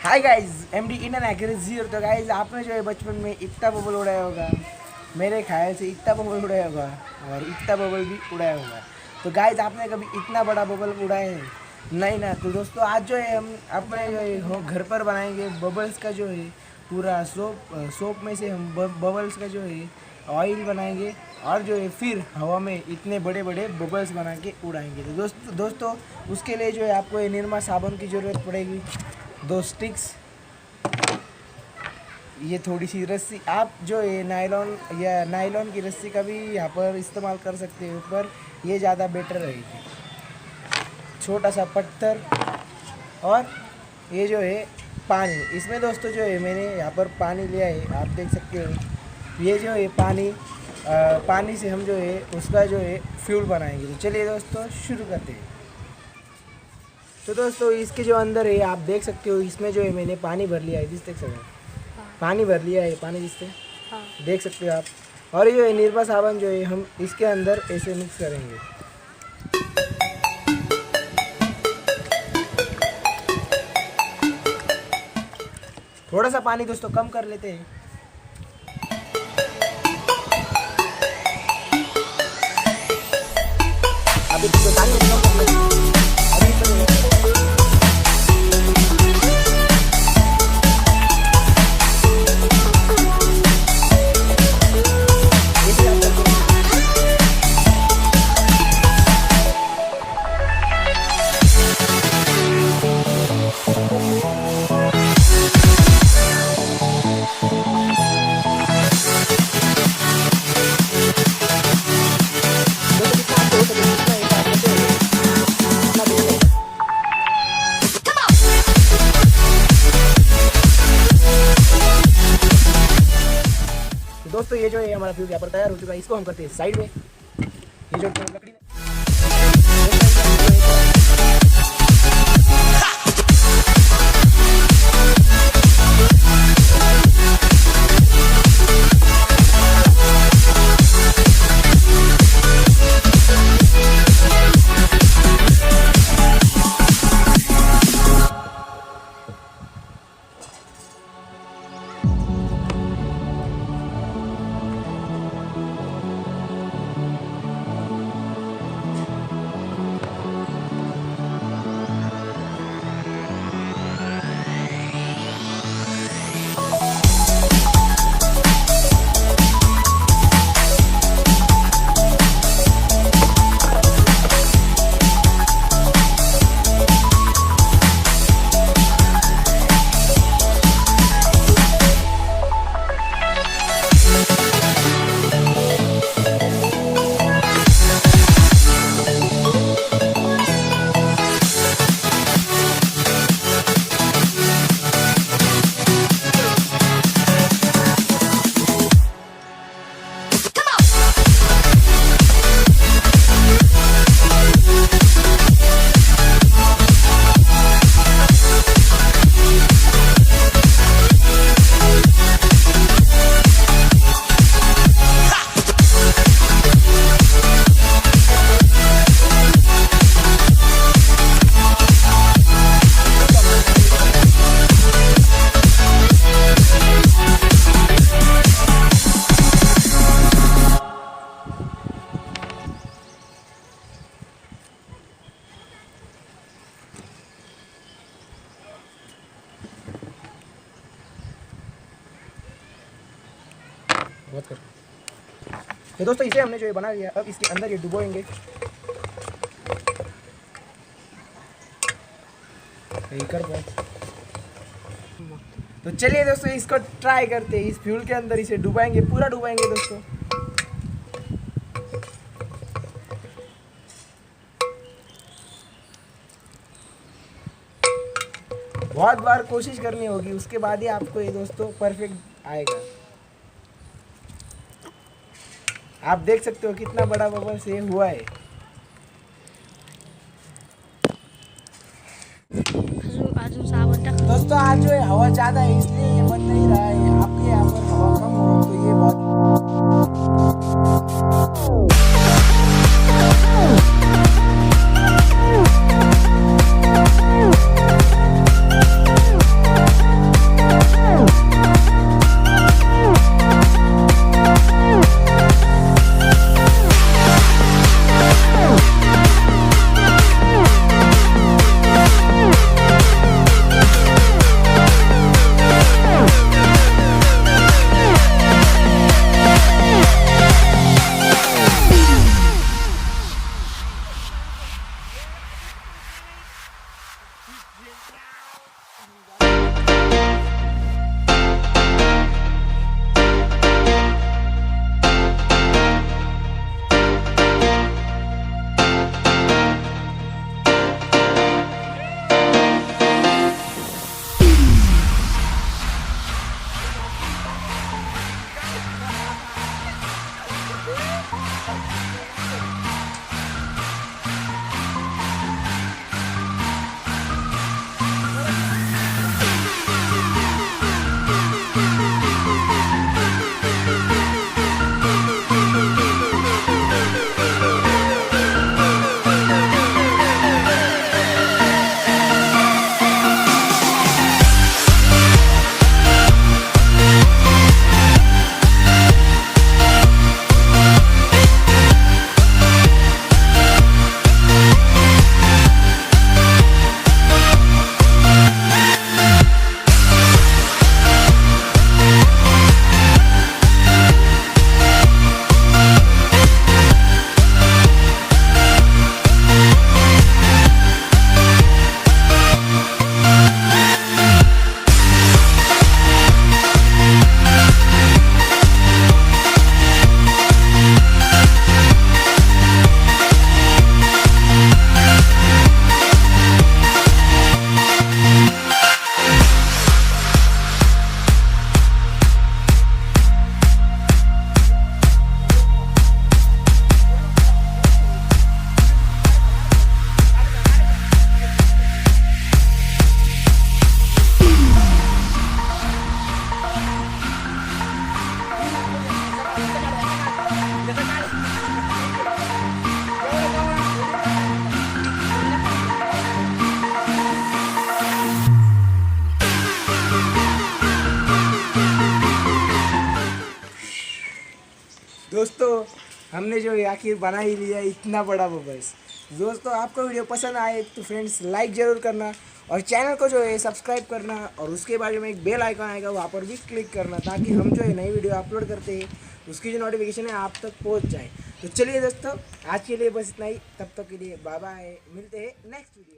Hi guys, MD Indian accuracy. तो guys, आपने जो है बचपन में इतना बबल उड़ाया होगा, मेरे ख्याल से इतना बबल उड़ाया होगा और इतना बबल भी उड़ाया होगा। तो गाइस, आपने कभी इतना बड़ा बबल उड़ाया है? नहीं ना। तो दोस्तों, आज जो है हम अपने जो है घर पर बनाएंगे बबल्स का जो है पूरा सोप में से हम बबल्स का जो है ऑयल बनाएंगे और जो है फिर हवा में इतने बड़े बड़े बबल्स बना के उड़ाएंगे। तो दोस्तों उसके लिए जो है आपको ये निरमा साबुन की ज़रूरत पड़ेगी, 2 स्टिक्स, ये थोड़ी सी रस्सी। आप जो है नायलॉन की रस्सी का भी यहाँ पर इस्तेमाल कर सकते हो, पर ये ज़्यादा बेटर रहेगी। छोटा सा पत्थर और ये जो है पानी। इसमें दोस्तों जो है मैंने यहाँ पर पानी लिया है, आप देख सकते हो। ये जो है पानी से हम जो है उसका जो है फ्यूल बनाएंगे। तो चलिए दोस्तों शुरू करते हैं। तो दोस्तों इसके जो अंदर है आप देख सकते हो, इसमें जो है मैंने पानी भर लिया है, देख सकते हो। पानी भर लिया है, पानी जिससे देख सकते हो आप। और ये जो है निर्मा साबुन जो है हम इसके अंदर ऐसे मिक्स करेंगे। थोड़ा सा पानी दोस्तों कम कर लेते हैं। अभी तो पानी कम कर लेते हैं। दोस्तों ये जो है हमारा फ्यूज यहाँ पर तैयार हो चुका है। इसको हम करते हैं साइड में। ये जो लकड़ी बहुत कर। तो दोस्तों इसे हमने जो है बना लिया, अब इसके अंदर ये डुबोएंगे। तो चलिए दोस्तों इसको ट्राई करते हैं। इस फ्यूल के अंदर इसे डुबाएंगे, पूरा डुबाएंगे दोस्तों। बहुत बार कोशिश करनी होगी, उसके बाद ही आपको ये दोस्तों परफेक्ट आएगा। आप देख सकते हो कितना बड़ा बबल से हुआ है। दोस्तों आज जो है हवा ज़्यादा है, इसलिए ये बन नहीं रहा है। आपके यहाँ पर हवा कम हो तो ये बहुत दोस्तों हमने जो आखिर बना ही लिया इतना बड़ा बबल्स। दोस्तों आपको वीडियो पसंद आए तो फ्रेंड्स लाइक ज़रूर करना और चैनल को जो है सब्सक्राइब करना और उसके बाजू में एक बेल आइकन आएगा वहाँ पर भी क्लिक करना ताकि हम जो है नई वीडियो अपलोड करते हैं उसकी जो नोटिफिकेशन है आप तक पहुँच जाए। तो चलिए दोस्तों आज के लिए बस इतना ही, तब तक के लिए बाय बाय, मिलते हैं नेक्स्ट वीडियो।